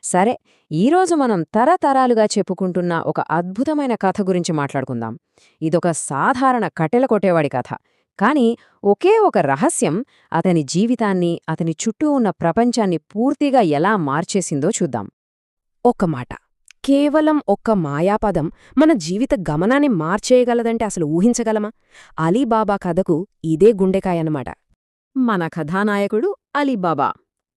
సరే, ఈరోజు మనం తరతరాలుగా చెప్పుకుంటున్న ఒక అద్భుతమైన కథ గురించి మాట్లాడుకుందాం. ఇదొక సాధారణ కట్టెల కొట్టేవాడి కథ. కానీ ఒకే ఒక రహస్యం అతని జీవితాన్ని, అతని చుట్టూ ఉన్న ప్రపంచాన్ని పూర్తిగా ఎలా మార్చేసిందో చూద్దాం. ఒక్క మాట. కేవలం ఒక్క మాయాపదం మన జీవిత గమనాన్ని మార్చేయగలదంటే అసలు ఊహించగలమా? అలీబాబా కథకు ఇదే గుండెకాయన్నమాట. మన కథానాయకుడు అలీబాబా.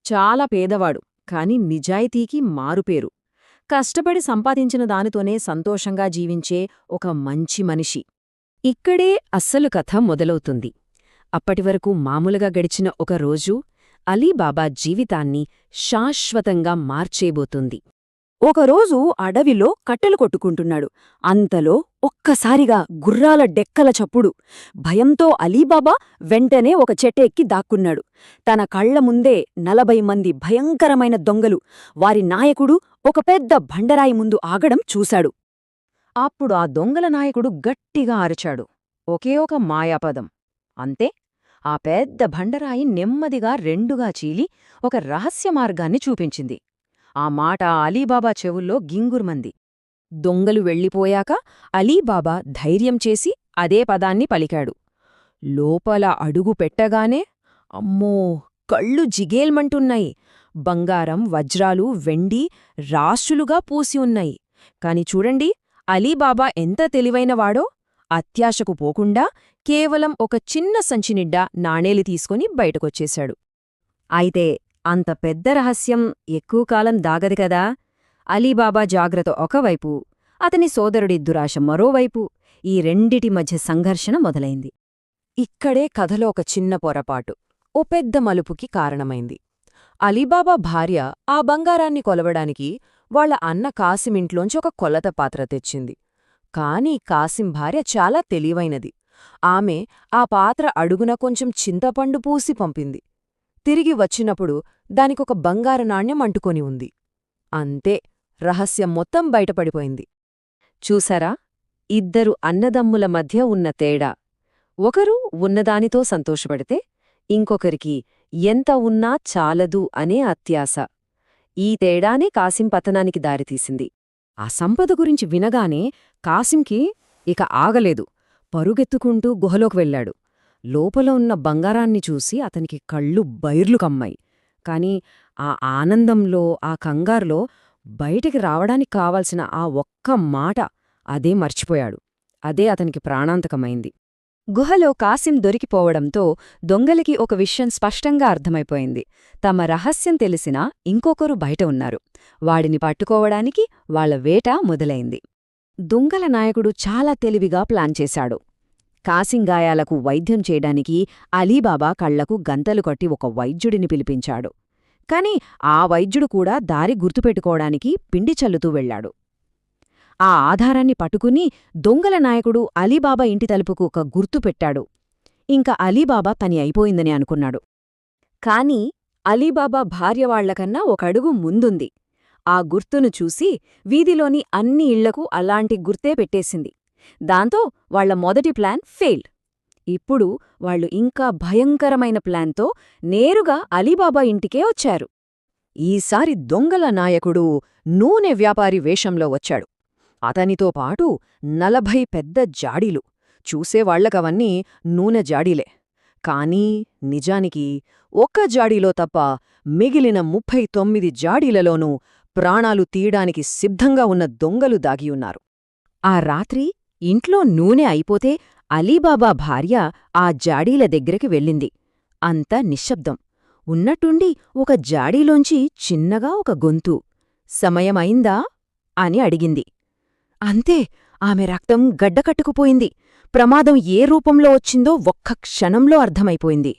చాలా పేదవాడు, కాని నిజాయితీకి మారుపేరు. కష్టపడి సంపాదించిన దానితోనే సంతోషంగా జీవించే ఒక మంచి మనిషి. ఇక్కడే అస్సలు కథ మొదలవుతుంది. అప్పటివరకు మామూలుగా గడిచిన ఒక రోజు అలీబాబా జీవితాన్ని శాశ్వతంగా మార్చేయబోతుంది. ఒకరోజు అడవిలో కట్టెలు కొట్టుకుంటున్నాడు. అంతలో ఒక్కసారిగా గుర్రాల డెక్కల చప్పుడు. భయంతో అలీబాబా వెంటనే ఒక చెట్టెక్కి దాక్కున్నాడు. తన కళ్ల ముందే 40 మంది భయంకరమైన దొంగలు, వారి నాయకుడు ఒక పెద్ద బండరాయి ముందు ఆగడం చూశాడు. అప్పుడు ఆ దొంగల నాయకుడు గట్టిగా అరిచాడు. ఒకే ఒక మాయాపదం. అంతే, ఆ పెద్ద బండరాయి నెమ్మదిగా రెండుగా చీలి ఒక రహస్య మార్గాన్ని చూపించింది. ఆ మాట అలీబాబా చెవుల్లో గింగుర్మంది. దొంగలు వెళ్ళిపోయాక అలీబాబా ధైర్యం చేసి అదే పదాన్ని పలికాడు. లోపల అడుగు పెట్టగానే అమ్మో, కళ్ళు జిగేల్మంటున్నాయి. బంగారం, వజ్రాలు, వెండి రాశులుగా పూసి ఉన్నాయి. కాని చూడండి, అలీబాబా ఎంత తెలివైనవాడో! అత్యాశకు పోకుండా కేవలం ఒక చిన్న సంచినిడ్డా నాణేలి తీసుకుని బయటకొచ్చేశాడు. అయితే అంత పెద్ద రహస్యం ఎక్కువ కాలం దాగదు కదా. అలీబాబా జాగ్రత్త ఒకవైపు, అతని సోదరుడి దురాశ మరోవైపు, ఈ రెండిటి మధ్య సంఘర్షణ మొదలైంది. ఇక్కడే కథలో ఒక చిన్న పొరపాటు ఓ పెద్ద మలుపుకి కారణమైంది. అలీబాబా భార్య ఆ బంగారాన్ని కొలవడానికి వాళ్ల అన్న కాసిమింట్లోంచి ఒక కొలత పాత్ర తెచ్చింది. కాని కాసిం భార్య చాలా తెలివైనది. ఆమె ఆ పాత్ర అడుగున కొంచెం చింతపండు పూసి పంపింది. తిరిగి వచ్చినప్పుడు దానికొక బంగారు నాణ్యం అంటుకొని ఉంది. అంతే, రహస్యం మొత్తం బయటపడిపోయింది. చూసారా, ఇద్దరు అన్నదమ్ముల మధ్య ఉన్న తేడా. ఒకరు ఉన్నదానితో సంతోషపడితే ఇంకొకరికి ఎంత ఉన్నా చాలదు అనే అత్యాశ. ఈ తేడానే కాసిం పతనానికి దారితీసింది. ఆ సంపద గురించి వినగానే కాసింకి ఇక ఆగలేదు. పరుగెత్తుకుంటూ గుహలోకి వెళ్లాడు. లోపల ఉన్న బంగారాన్ని చూసి అతనికి కళ్ళు బైర్లు కమ్మాయి. కాని ఆ ఆనందంలో, ఆ కంగారులో బయటికి రావడానికి కావలసిన ఆ ఒక్క మాట అదే మర్చిపోయాడు. అదే అతనికి ప్రాణాంతకమైంది. గుహలో కాసిం దొరికిపోవడంతో దొంగలకి ఒక విషయం స్పష్టంగా అర్థమైపోయింది. తమ రహస్యం తెలిసినా ఇంకొకరు బయట ఉన్నారు. వాడిని పట్టుకోవడానికి వాళ్ల వేట మొదలైంది. దొంగల నాయకుడు చాలా తెలివిగా ప్లాన్ చేశాడు. కాసిం గాయాలకు వైద్యం చేయడానికి అలీబాబా కళ్లకు గంతలు కట్టి ఒక వైద్యుడిని పిలిపించాడు. కాని ఆ వైద్యుడు కూడా దారి గుర్తుపెట్టుకోవడానికి పిండి చల్లుతూ వెళ్లాడు. ఆ ఆధారాన్ని పట్టుకుని దొంగల నాయకుడు అలీబాబా ఇంటి తలుపుకు ఒక గుర్తు పెట్టాడు. ఇంక అలీబాబా పని అయిపోయిందని అనుకున్నాడు. కాని అలీబాబా భార్యవాళ్లకన్నా ఒక అడుగు ముందుంది. ఆ గుర్తును చూసి వీధిలోని అన్ని ఇళ్లకు అలాంటి గుర్తే పెట్టేసింది. దాంతో వాళ్ల మొదటి ప్లాన్ ఫెయిల్. ఇప్పుడు వాళ్లు ఇంకా భయంకరమైన ప్లాన్తో నేరుగా అలీబాబా ఇంటికే వచ్చారు. ఈసారి దొంగల నాయకుడు నూనె వ్యాపారి వేషంలో వచ్చాడు. అతనితో పాటు 40 పెద్ద జాడీలు. చూసేవాళ్లకవన్నీ నూనె జాడీలే. కానీ నిజానికి ఒక్క జాడీలో తప్ప మిగిలిన 39 జాడీలలోనూ ప్రాణాలు తీయడానికి సిద్ధంగా ఉన్న దొంగలు దాగియున్నారు. ఆ రాత్రి ఇంట్లో నూనె అయిపోతే అలీబాబా భార్య ఆ జాడీల దగ్గరికి వెళ్ళింది. అంతా నిశ్శబ్దం. ఉన్నట్టుండి ఒక జాడీలోంచి చిన్నగా ఒక గొంతు, సమయమైందా అని అడిగింది. అంతే, ఆమె రక్తం గడ్డకట్టుకుపోయింది. ప్రమాదం ఏ రూపంలో వచ్చిందో ఒక్క క్షణంలో అర్థమైపోయింది.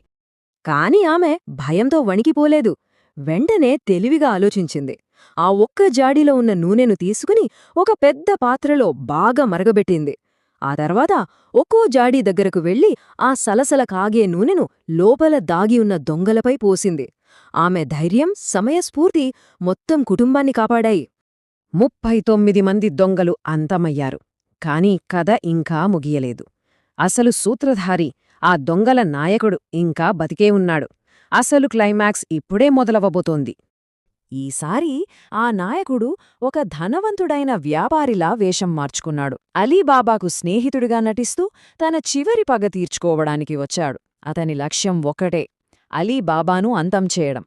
కాని ఆమె భయంతో వణికిపోలేదు. వెంటనే తెలివిగా ఆలోచించింది. ఆ ఒక్క జాడీలో ఉన్న నూనెను తీసుకుని ఒక పెద్ద పాత్రలో బాగా మరగబెట్టింది. ఆ తర్వాత ఒక్కో జాడీ దగ్గరకు వెళ్లి ఆ సలసల కాగే నూనెను లోపల దాగియున్న దొంగలపై పోసింది. ఆమె ధైర్యం, సమయస్ఫూర్తి మొత్తం కుటుంబాన్ని కాపాడాయి. 39 మంది దొంగలు అంతమయ్యారు. కాని కథ ఇంకా ముగియలేదు. అసలు సూత్రధారి, ఆ దొంగల నాయకుడు ఇంకా బతికే ఉన్నాడు. అసలు క్లైమాక్స్ ఇప్పుడే మొదలవబోతోంది. ఈసారి ఆ నాయకుడు ఒక ధనవంతుడైన వ్యాపారిలా వేషం మార్చుకున్నాడు. అలీబాబాకు స్నేహితుడిగా నటిస్తూ తన చివరి పగ తీర్చుకోవడానికి వచ్చాడు. అతని లక్ష్యం ఒక్కటే, అలీబాబాను అంతం చేయడం.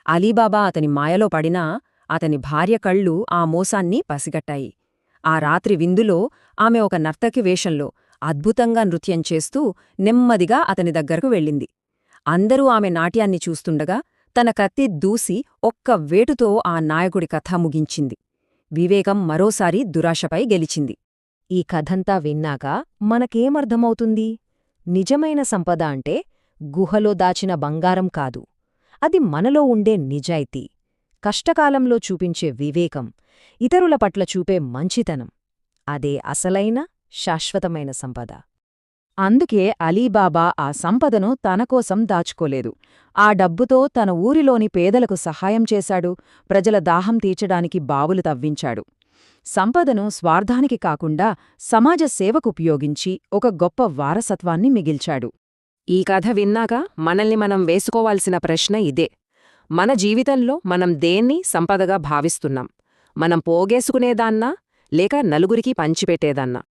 అలీబాబా అతని మాయలో పడినా అతని భార్య కళ్ళు ఆ మోసాన్ని పసిగట్టాయి. ఆ రాత్రి విందులో ఆమె ఒక నర్తకి వేషంలో అద్భుతంగా నృత్యం చేస్తూ నెమ్మదిగా అతని దగ్గరకు వెళ్ళింది. అందరూ ఆమె నాట్యాన్ని చూస్తుండగా తన కత్తి దూసి ఒక్క వేటుతో ఆ నాయకుడి కథ ముగించింది. వివేకం మరోసారి దురాశపై గెలిచింది. ఈ కథంతా విన్నాక మనకేమర్థమవుతుంది? నిజమైన సంపద అంటే గుహలో దాచిన బంగారం కాదు. అది మనలో ఉండే నిజాయితీ, కష్టకాలంలో చూపించే వివేకం, ఇతరుల పట్ల చూపే మంచితనం. అదే అసలైన, శాశ్వతమైన సంపద. అందుకే అలీబాబా ఆ సంపదను తనకోసం దాచుకోలేదు. ఆ డబ్బుతో తన ఊరిలోని పేదలకు సహాయం చేశాడు, ప్రజల దాహం తీర్చడానికి బావులు తవ్వించాడు. సంపదను స్వార్థానికి కాకుండా సమాజ సేవకు ఉపయోగించి ఒక గొప్ప వారసత్వాన్ని మిగిల్చాడు. ఈ కథ విన్నాక మనల్ని మనం వేసుకోవాల్సిన ప్రశ్న ఇదే: మన జీవితంలో మనం దేన్ని సంపదగా భావిస్తున్నాం? మనం పోగేసుకునేదాన్నా లేక నలుగురికి పంచిపెట్టేదాన్నా?